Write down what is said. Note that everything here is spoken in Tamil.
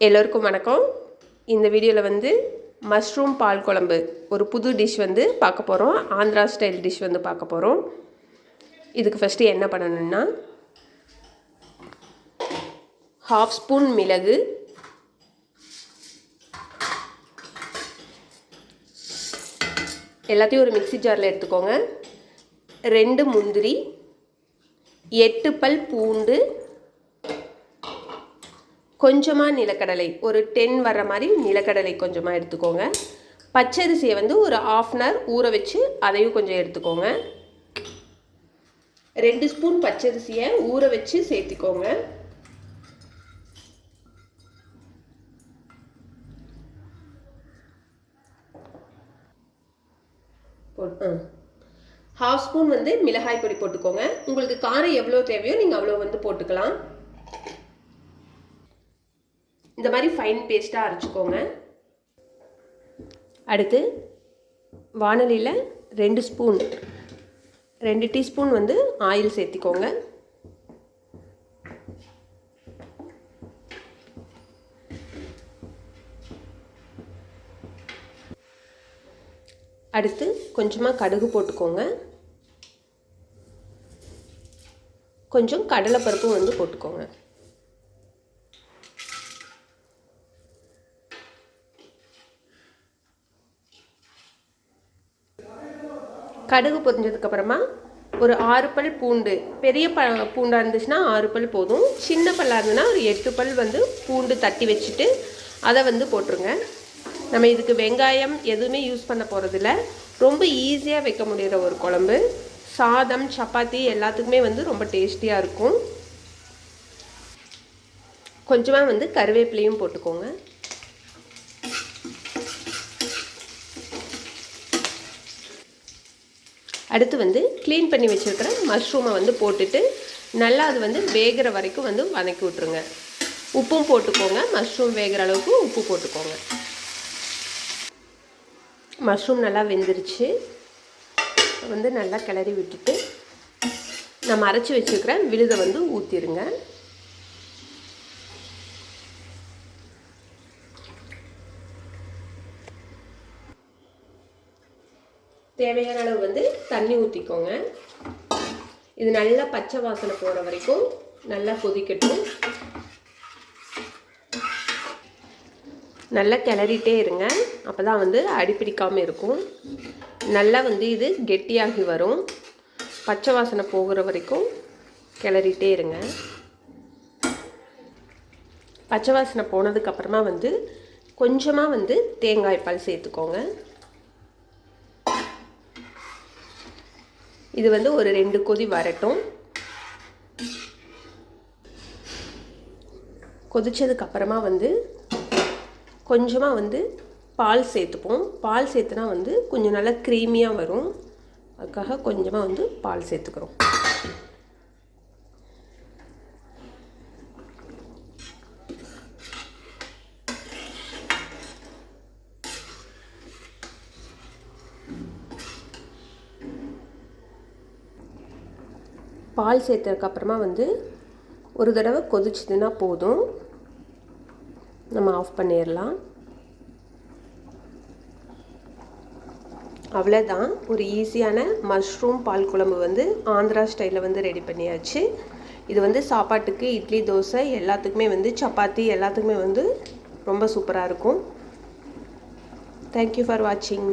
எல்லோருக்கும் வணக்கம். இந்த வீடியோவில் வந்து மஷ்ரூம் பால் குழம்பு ஒரு புது டிஷ் வந்து பார்க்க போகிறோம். ஆந்திரா ஸ்டைல் டிஷ் வந்து பார்க்க போகிறோம். இதுக்கு ஃபஸ்ட்டு என்ன பண்ணணும்னா, 1/2 ஸ்பூன் மிளகு, எல்லாத்தையும் ஒரு மிக்ஸி ஜாரில் எடுத்துக்கோங்க. 2 முந்திரி, 8 பல் பூண்டு, கொஞ்சமாக நிலக்கடலை, ஒரு 10 வர்ற மாதிரி நிலக்கடலை கொஞ்சமாக எடுத்துக்கோங்க. பச்சரிசியை வந்து ஒரு 1/2 hour ஊற வச்சு அதையும் கொஞ்சம் எடுத்துக்கோங்க. 2 ஸ்பூன் பச்சரிசியை ஊற வச்சு சேர்த்துக்கோங்க. ½ ஸ்பூன் வந்து மிளகாய் பொடி போட்டுக்கோங்க. உங்களுக்கு காரம் எவ்வளோ தேவையோ நீங்கள் அவ்வளோ வந்து போட்டுக்கலாம். இந்த மாதிரி ஃபைன் பேஸ்ட்டாக அரைச்சிக்கோங்க. அடுத்து வாணலியில் 2 டீஸ்பூன் வந்து ஆயில் சேர்த்திக்கோங்க. அடுத்து கொஞ்சமாக கடுகு போட்டுக்கோங்க. கொஞ்சம் கடலைப்பருப்பு வந்து போட்டுக்கோங்க. கடுகு பொரிஞ்சதுக்கப்புறமா ஒரு 6 பல் பூண்டு, பெரிய பூண்டாக இருந்துச்சுன்னா 6 பல் போதும். சின்ன பல்லாக இருந்ததுன்னா ஒரு 8 பல் வந்து பூண்டு தட்டி வச்சுட்டு அதை வந்து போட்டுருங்க. நம்ம இதுக்கு வெங்காயம் எதுவுமே யூஸ் பண்ண போகிறதில்ல. ரொம்ப ஈஸியாக வைக்க முடிகிற ஒரு குழம்பு. சாதம், சப்பாத்தி எல்லாத்துக்குமே வந்து ரொம்ப டேஸ்டியாக இருக்கும். கொஞ்சமாக வந்து கருவேப்பிலையும் போட்டுக்கோங்க. அடுத்து வந்து க்ளீன் பண்ணி வச்சுருக்கிற மஷ்ரூமை வந்து போட்டுட்டு நல்லா அது வந்து வேகிற வரைக்கும் வந்து வதக்கி விட்ருங்க. உப்பும் போட்டுக்கோங்க. மஷ்ரூம் வேகிற அளவுக்கு உப்பு போட்டுக்கோங்க. மஷ்ரூம் நல்லா வெந்துருச்சு. வந்து நல்லா கிளறி விட்டுட்டு நம்ம அரைச்சி வச்சுருக்கிற விழுதை வந்து ஊற்றிடுங்க. தேவையான அளவு வந்து தண்ணி ஊற்றிக்கோங்க. இது நல்லா பச்சை வாசனை போகிற வரைக்கும் நல்லா கொதிக்கட்டும். நல்லா கிளறிட்டே இருங்க. அப்போ தான் வந்து அடிப்பிடிக்காமல் இருக்கும். நல்லா வந்து இது கெட்டியாகி வரும். பச்சை வாசனை போகிற வரைக்கும் கிளறிட்டே இருங்க. பச்சை வாசனை போனதுக்கப்புறமா வந்து கொஞ்சமாக வந்து தேங்காய் பால் சேர்த்துக்கோங்க. இது வந்து ஒரு 2 கொதி வரட்டும். கொதிச்சதுக்கப்புறமா வந்து கொஞ்சமாக வந்து பால் சேர்த்துப்போம். பால் சேர்த்துனா வந்து கொஞ்சம் நல்லா க்ரீமியாக வரும். அதுக்காக கொஞ்சமாக வந்து பால் சேர்த்துக்கிறோம். பால் சேர்த்ததுக்கப்புறமா வந்து ஒரு தடவை கொதிச்சதுன்னா போதும், நம்ம ஆஃப் பண்ணிடலாம். அவ்வளோதான். ஒரு ஈஸியான மஷ்ரூம் பால் குழம்பு வந்து ஆந்திரா ஸ்டைலில் வந்து ரெடி பண்ணியாச்சு. இது வந்து சாப்பாட்டுக்கு, இட்லி, தோசை எல்லாத்துக்குமே வந்து, சப்பாத்தி எல்லாத்துக்குமே வந்து ரொம்ப சூப்பராக இருக்கும். தேங்க்யூ ஃபார் வாட்சிங்.